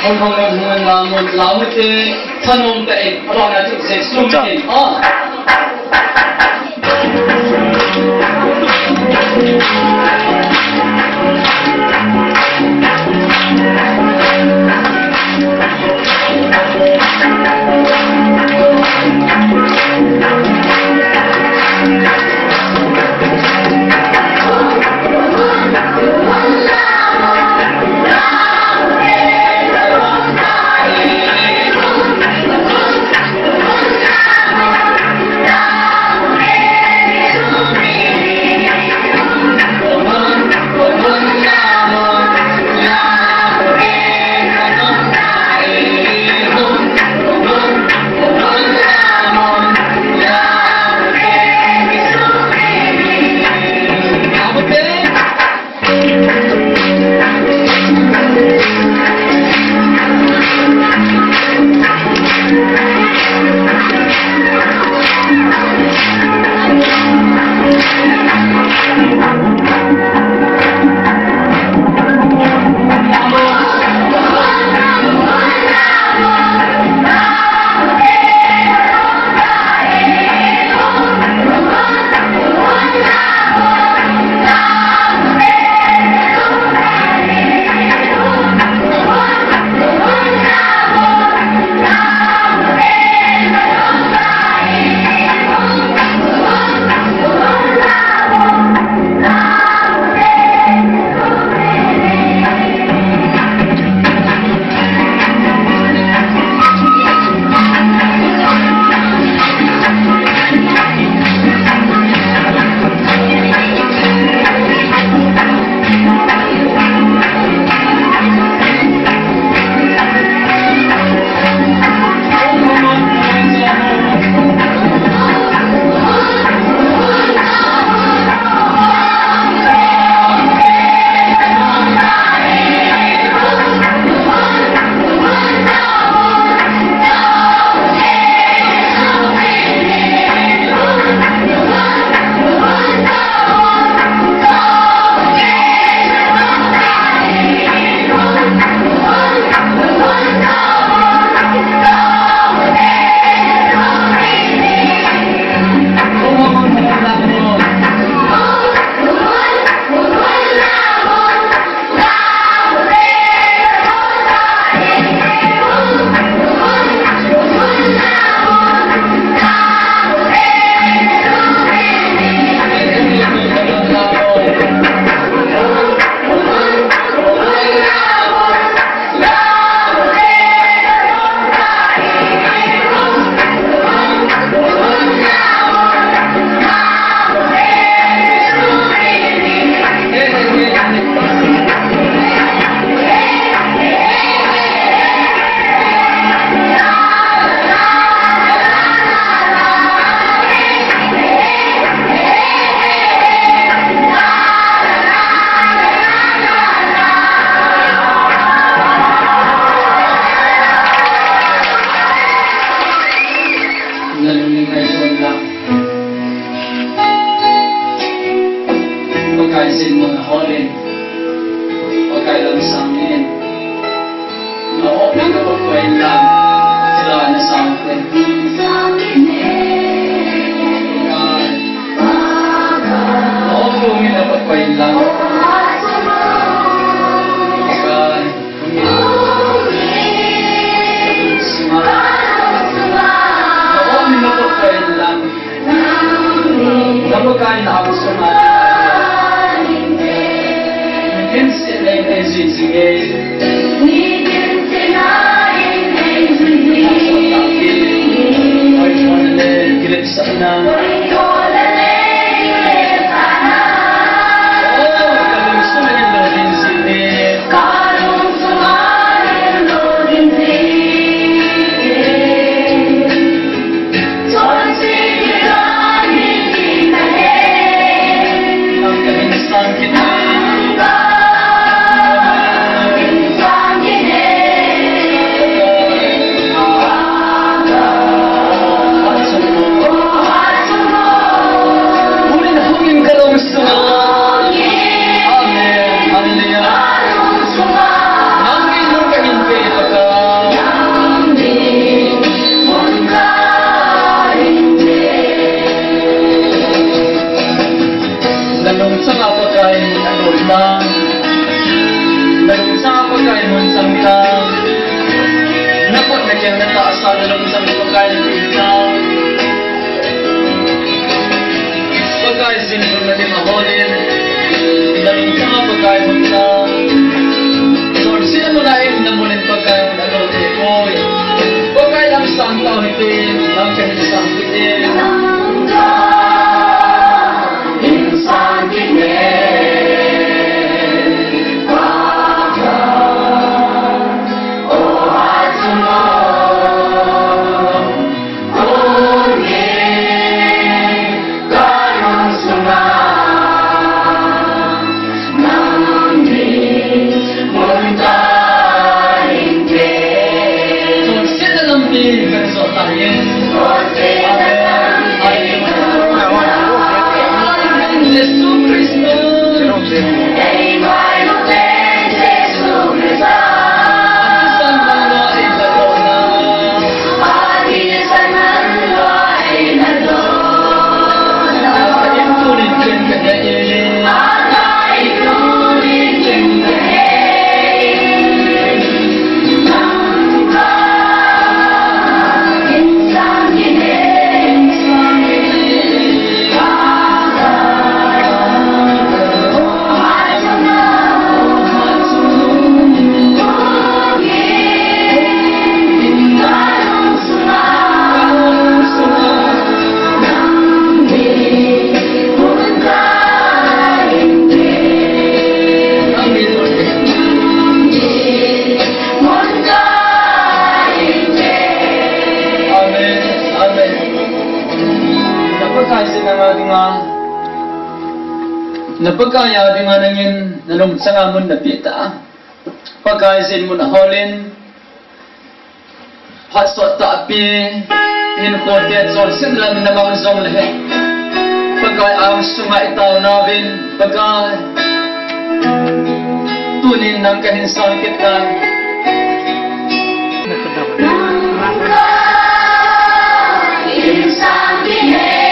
건강한 흥은 나무 때 천원 때 어라나 즉색 숨긴 Pagkaisin mo na holin, pagkailang sa amin, noo na kapagpain lang, sila na sa akin. Noo kumi na pagpain lang, pagkay, noo na pagpain lang, napagkain na ako sa mga Hallelujah. Nangin nung kaging kayo kita. Nagumsa pagkain mo sa kita. Napot na kiyang nataasa na lang sa pagkain kita. Pagkain sinipag na di maholin. Nagumsa pagkain mo kita. Lord, sila mo na namunin pagkain na lote ko. Pagkain ang isang tao hitin, ang kahilisang hitin. Insan kinin, Bagan, O Hatsuno, Ungin, Karong Sunang, Nangin, Muntahin Kin. So, sila lang din kansotahin. Napagkaya di nga nangin nanumsa nga mo na pita. Pagkaisin mo na holin. Hasot taapi. Hinukotet sol sinlam na mga zong lahat. Pagkay ang sunga itaw nabin. Pagkay tunin ng kahinsang kita. Insang kinin.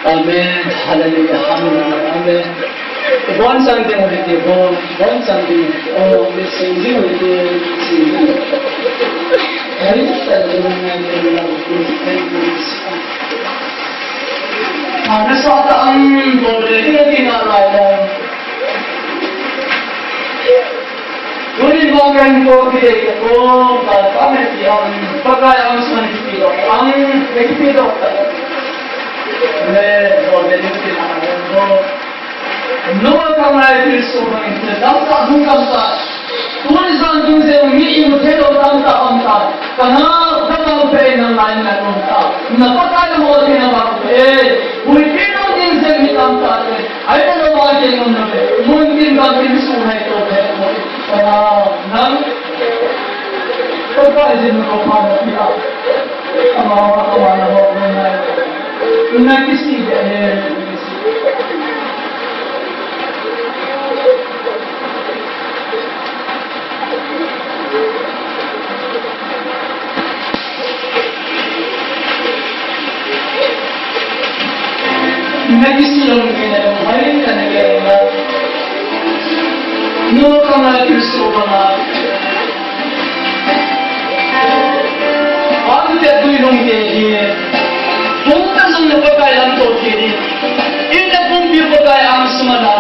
Amen. Hallelujah. Hallelujah. Amen. One something with the bone, one something, oh, the singing with the singing. Very nasa ang bode na tinalayan. Ngunit bagay ko kita ko pagkakamit ang pagkayang sa nagpipilok. Ang nagpipilok bode na tinalayan ko. Noa kamay Kristo ng ito. Dapat hukam sa tulis ang tunse ang iimutelo tanta panta. Kana kapag ng lain na nunta. Napakala mo tinabak ko Ultino din sa mitang tatin. Ay na naman din yung nabi. Muntin ka pinsunay ito. Kaya nang pagkasin mo paano siya. Ang mga kawana mo yung nagkisig. Nag-isilong kinalunghalin ka na gaya no ka mga Kristo mga ang tatulong kaya kung kasong napagkailang to kaya yung nagpumpir pa kaya ang sumala